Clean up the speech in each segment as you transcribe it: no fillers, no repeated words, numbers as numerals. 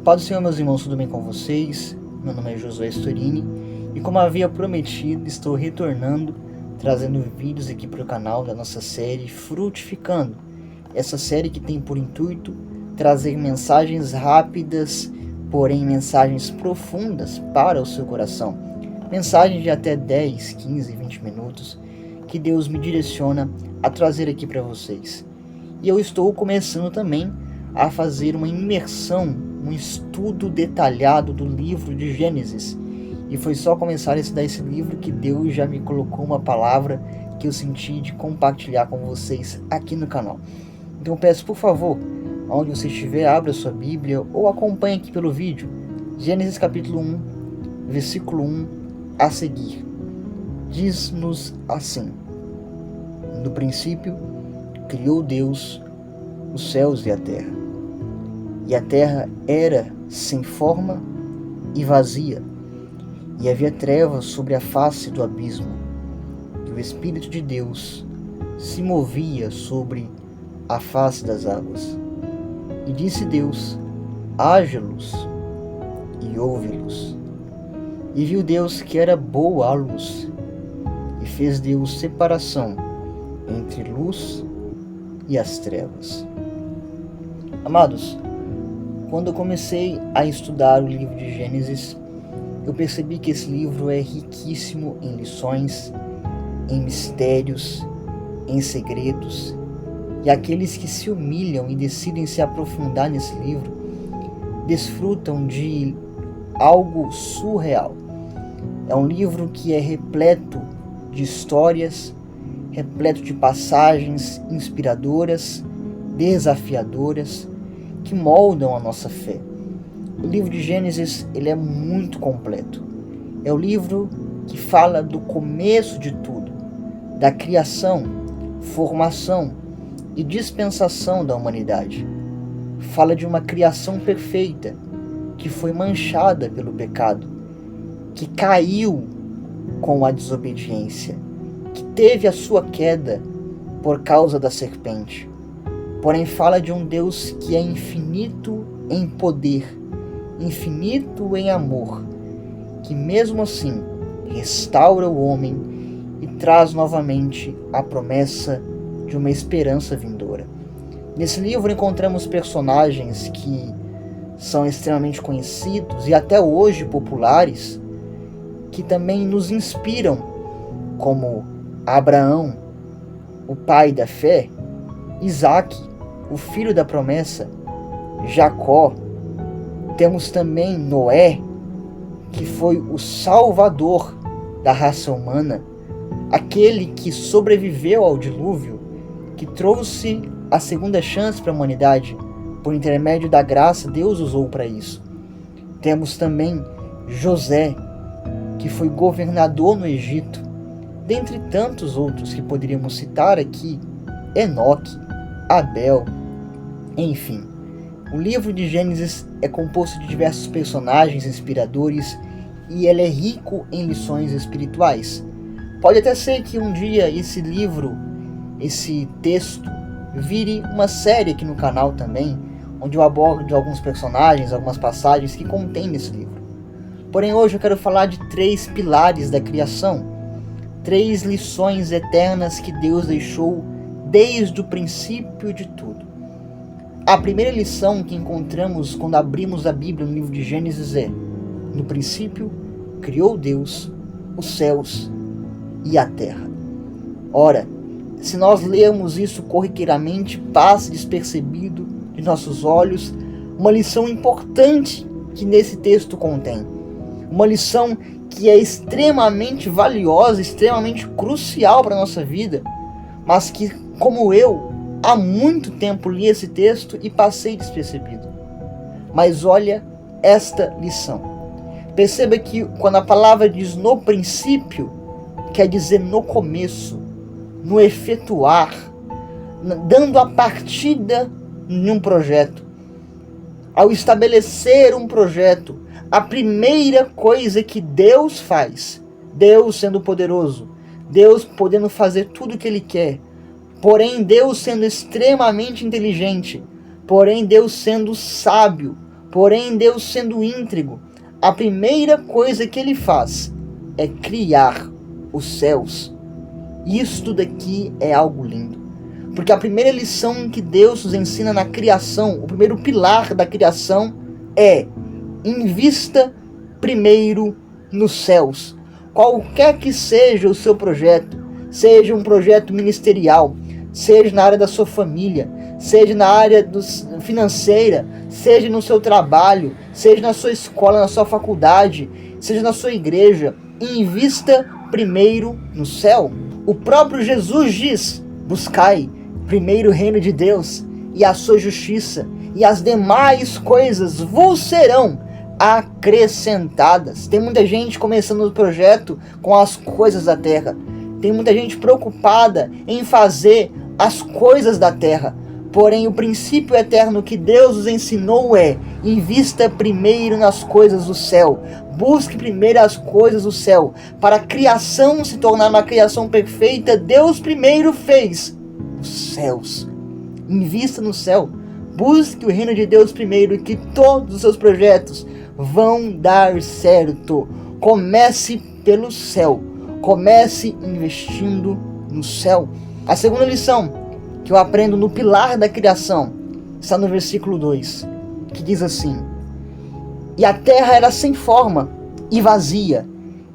Paz do Senhor, meus irmãos, tudo bem com vocês? Meu nome é Josué Storini e, como havia prometido, estou retornando, trazendo vídeos aqui para o canal da nossa série Frutificando. Essa série que tem por intuito trazer mensagens rápidas, porém mensagens profundas para o seu coração. Mensagens de até 10, 15, 20 minutos que Deus me direciona a trazer aqui para vocês. E eu estou começando também a fazer uma imersão, um estudo detalhado do livro de Gênesis. E foi só começar a estudar esse livro que Deus já me colocou uma palavra que eu senti de compartilhar com vocês aqui no canal. Então peço, por favor, onde você estiver, abra sua Bíblia ou acompanhe aqui pelo vídeo. Gênesis capítulo 1, versículo 1 a seguir. Diz-nos assim: no princípio criou Deus os céus e a terra era sem forma e vazia, e havia trevas sobre a face do abismo, e o Espírito de Deus se movia sobre a face das águas. E disse Deus: haja luz, e houve luz. E viu Deus que era boa a luz, e fez Deus separação entre luz e as trevas. Amados, quando eu comecei a estudar o livro de Gênesis, eu percebi que esse livro é riquíssimo em lições, em mistérios, em segredos, e aqueles que se humilham e decidem se aprofundar nesse livro desfrutam de algo surreal. É um livro que é repleto de histórias, repleto de passagens inspiradoras, desafiadoras, que moldam a nossa fé. O livro de Gênesis, ele é muito completo. É o livro que fala do começo de tudo, da criação, formação e dispensação da humanidade. Fala de uma criação perfeita que foi manchada pelo pecado, que caiu com a desobediência, que teve a sua queda por causa da serpente. Porém fala de um Deus que é infinito em poder, infinito em amor, que mesmo assim restaura o homem e traz novamente a promessa de uma esperança vindoura. Nesse livro encontramos personagens que são extremamente conhecidos e até hoje populares, que também nos inspiram, como Abraão, o pai da fé, Isaac, o filho da promessa, Jacó. Temos também Noé, que foi o salvador da raça humana, aquele que sobreviveu ao dilúvio, que trouxe a segunda chance para a humanidade. Por intermédio da graça, Deus usou para isso. Temos também José, que foi governador no Egito, dentre tantos outros que poderíamos citar aqui, Enoque, Abel, enfim. O livro de Gênesis é composto de diversos personagens inspiradores e ele é rico em lições espirituais. Pode até ser que um dia esse livro, esse texto, vire uma série aqui no canal também, onde eu abordo alguns personagens, algumas passagens que contém nesse livro. Porém hoje eu quero falar de 3 pilares da criação, 3 lições eternas que Deus deixou desde o princípio de tudo. A primeira lição que encontramos quando abrimos a Bíblia no livro de Gênesis é: no princípio criou Deus os céus e a terra. Ora, se nós lermos isso corriqueiramente, passa despercebido de nossos olhos uma lição importante que nesse texto contém. Uma lição que é extremamente valiosa, extremamente crucial para a nossa vida, mas que, como eu, há muito tempo li esse texto e passei despercebido. Mas olha esta lição. Perceba que quando a palavra diz no princípio, quer dizer no começo, no efetuar, dando a partida em um projeto. Ao estabelecer um projeto, a primeira coisa que Deus faz, Deus sendo poderoso, Deus podendo fazer tudo o que Ele quer, porém Deus sendo extremamente inteligente, porém Deus sendo sábio, Porém, Deus sendo íntegro, a primeira coisa que ele faz é criar os céus. Isto daqui é algo lindo. Porque a primeira lição que Deus nos ensina na criação, o primeiro pilar da criação é: invista primeiro nos céus. Qualquer que seja o seu projeto, seja um projeto ministerial, seja na área da sua família, seja na área financeira, seja no seu trabalho, seja na sua escola, na sua faculdade, seja na sua igreja, invista primeiro no céu. O próprio Jesus diz: buscai primeiro o reino de Deus e a sua justiça, e as demais coisas vos serão acrescentadas. Tem muita gente começando o projeto com as coisas da terra. Tem muita gente preocupada em fazer as coisas da terra. Porém, o princípio eterno que Deus nos ensinou é: invista primeiro nas coisas do céu. Busque primeiro as coisas do céu. Para a criação se tornar uma criação perfeita, Deus primeiro fez os céus. Invista no céu. Busque o reino de Deus primeiro, e que todos os seus projetos vão dar certo. Comece pelo céu. Comece investindo no céu. A segunda lição que eu aprendo no pilar da criação está no versículo 2, que diz assim: e a terra era sem forma e vazia,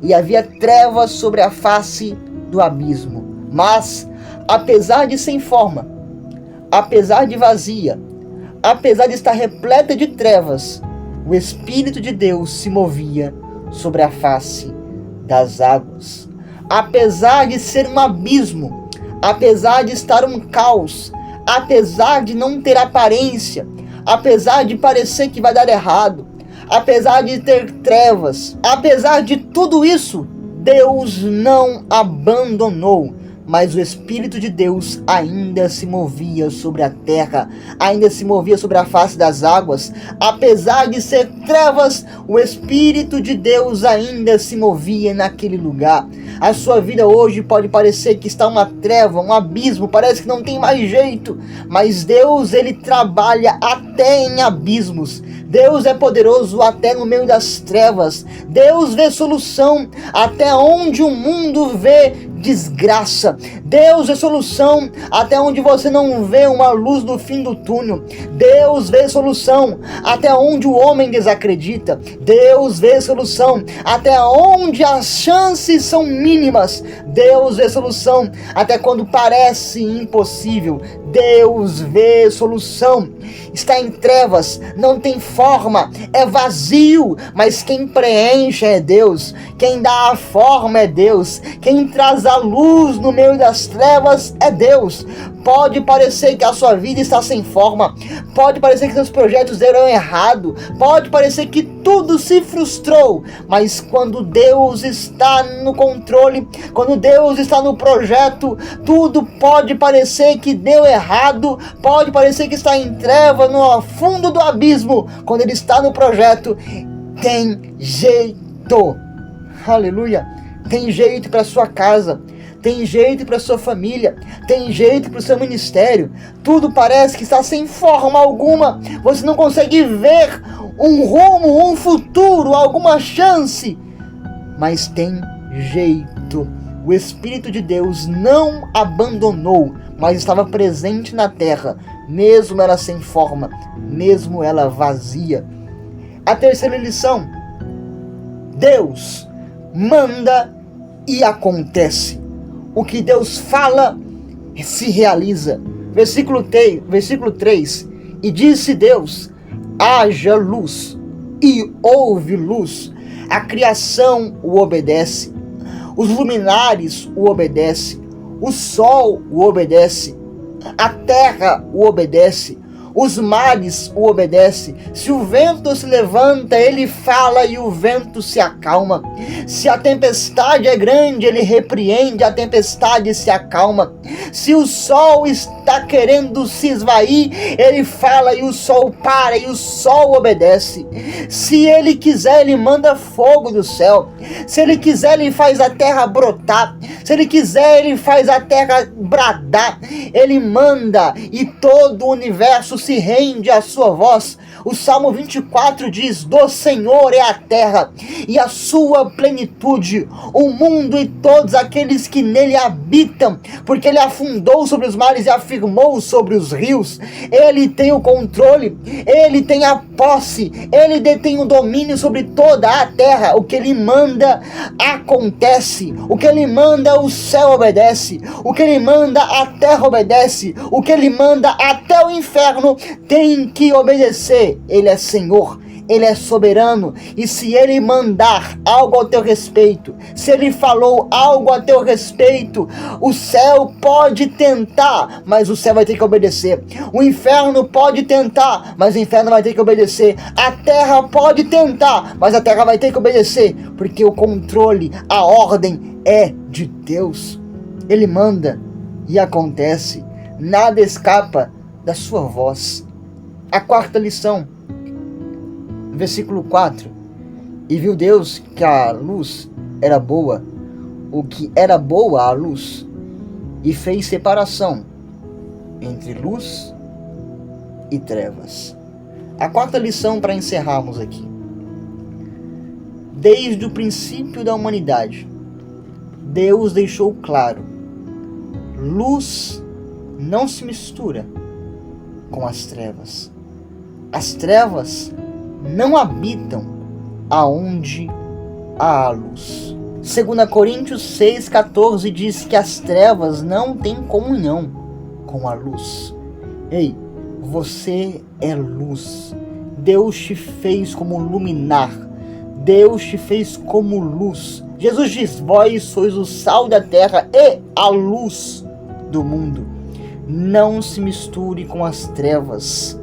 e havia trevas sobre a face do abismo. Mas, apesar de sem forma, apesar de vazia, apesar de estar repleta de trevas, o Espírito de Deus se movia sobre a face das águas. Apesar de ser um abismo, apesar de estar um caos, apesar de não ter aparência, apesar de parecer que vai dar errado, apesar de ter trevas, apesar de tudo isso, Deus não abandonou. Mas o Espírito de Deus ainda se movia sobre a terra, ainda se movia sobre a face das águas. Apesar de ser trevas, o Espírito de Deus ainda se movia naquele lugar. A sua vida hoje pode parecer que está uma treva, um abismo, parece que não tem mais jeito. Mas Deus, Ele trabalha até em abismos. Deus é poderoso até no meio das trevas. Deus vê solução até onde o mundo vê desgraça. Deus é solução até onde você não vê uma luz no fim do túnel. Deus vê solução até onde o homem desacredita. Deus vê solução até onde as chances são mínimas. Deus vê solução até quando parece impossível. Deus vê solução. Está em trevas, não tem forma, é vazio, mas quem preenche é Deus. Quem dá a forma é Deus. Quem traz a luz no meio das trevas é Deus. Pode parecer que a sua vida está sem forma, pode parecer que seus projetos deram errado, pode parecer que tudo se frustrou, mas quando Deus está no controle, quando Deus está no projeto, tudo pode parecer que deu errado, pode parecer que está em treva, no fundo do abismo. Quando Ele está no projeto, tem jeito. Aleluia. Tem jeito para sua casa, tem jeito para sua família, tem jeito para o seu ministério. Tudo parece que está sem forma alguma. Você não consegue ver um rumo, um futuro, alguma chance. Mas tem jeito. O Espírito de Deus não abandonou, mas estava presente na terra, mesmo ela sem forma, mesmo ela vazia. A terceira lição: Deus manda e acontece. O que Deus fala se realiza. Versículo 3. E disse Deus: haja luz, e houve luz. A criação o obedece. Os luminares o obedecem. O sol o obedece. A terra o obedece. Os mares o obedecem. Se o vento se levanta, ele fala e o vento se acalma. Se a tempestade é grande, ele repreende, a tempestade se acalma. Se o sol está querendo se esvair, ele fala e o sol para e o sol obedece. Se ele quiser, ele manda fogo do céu. Se ele quiser, ele faz a terra brotar. Se ele quiser, ele faz a terra bradar. Ele manda e todo o universo se rende à sua voz. O Salmo 24 diz: do Senhor é a terra e a sua plenitude, o mundo e todos aqueles que nele habitam, porque ele afundou sobre os mares e afirmou sobre os rios. Ele tem o controle, ele tem a posse, ele detém o domínio sobre toda a terra. O que ele manda acontece, o que ele manda o céu obedece, o que ele manda a terra obedece, o que ele manda até o inferno tem que obedecer. Ele é Senhor, ele é soberano, e se ele mandar algo ao teu respeito, se ele falou algo a teu respeito, o céu pode tentar, mas o céu vai ter que obedecer. O inferno pode tentar, mas o inferno vai ter que obedecer. A terra pode tentar, mas a terra vai ter que obedecer, porque o controle, a ordem é de Deus. Ele manda e acontece, nada escapa da sua voz. A quarta lição, versículo 4: e viu Deus que a luz era boa, o que era boa a luz, e fez separação entre luz e trevas. A quarta lição para encerrarmos aqui: desde o princípio da humanidade, Deus deixou claro: luz não se mistura com as trevas. As trevas não habitam aonde há a luz. 2 Coríntios 6,14 diz que as trevas não têm comunhão com a luz. Ei, você é luz. Deus te fez como luminar. Deus te fez como luz. Jesus diz: vós sois o sal da terra e a luz do mundo. Não se misture com as trevas.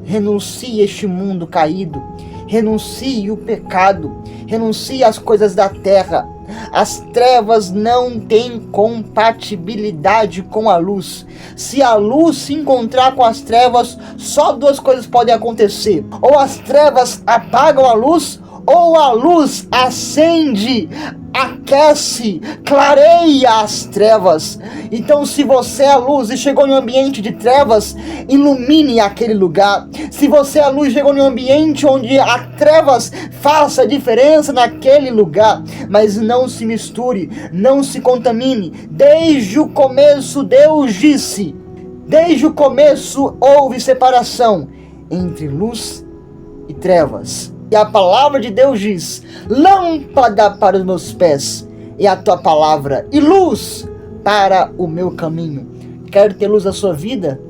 Renuncie a este mundo caído. Renuncie o pecado. Renuncie as coisas da terra. As trevas não têm compatibilidade com a luz. Se a luz se encontrar com as trevas, só duas coisas podem acontecer: ou as trevas apagam a luz, ou a luz acende, aquece, clareia as trevas. Então, se você é a luz e chegou em um ambiente de trevas, ilumine aquele lugar. Se você é a luz e chegou em um ambiente onde há trevas, faça diferença naquele lugar. Mas não se misture, não se contamine. Desde o começo Deus disse, desde o começo houve separação entre luz e trevas. E a palavra de Deus diz: lâmpada para os meus pés é a tua palavra e luz para o meu caminho. Quer ter luz na sua vida?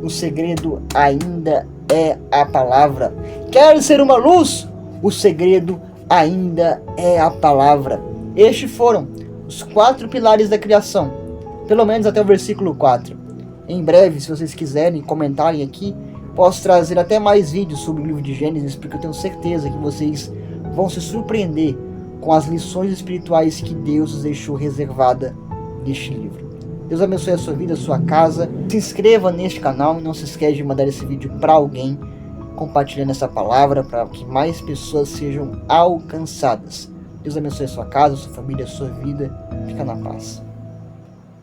O segredo ainda é a palavra. Quer ser uma luz? O segredo ainda é a palavra. Estes foram os 4 pilares da criação, pelo menos até o versículo 4. Em breve, se vocês quiserem comentarem aqui, posso trazer até mais vídeos sobre o livro de Gênesis, porque eu tenho certeza que vocês vão se surpreender com as lições espirituais que Deus nos deixou reservada neste livro. Deus abençoe a sua vida, a sua casa. Se inscreva neste canal e não se esqueça de mandar esse vídeo para alguém, compartilhando essa palavra para que mais pessoas sejam alcançadas. Deus abençoe a sua casa, a sua família, a sua vida. Fica na paz.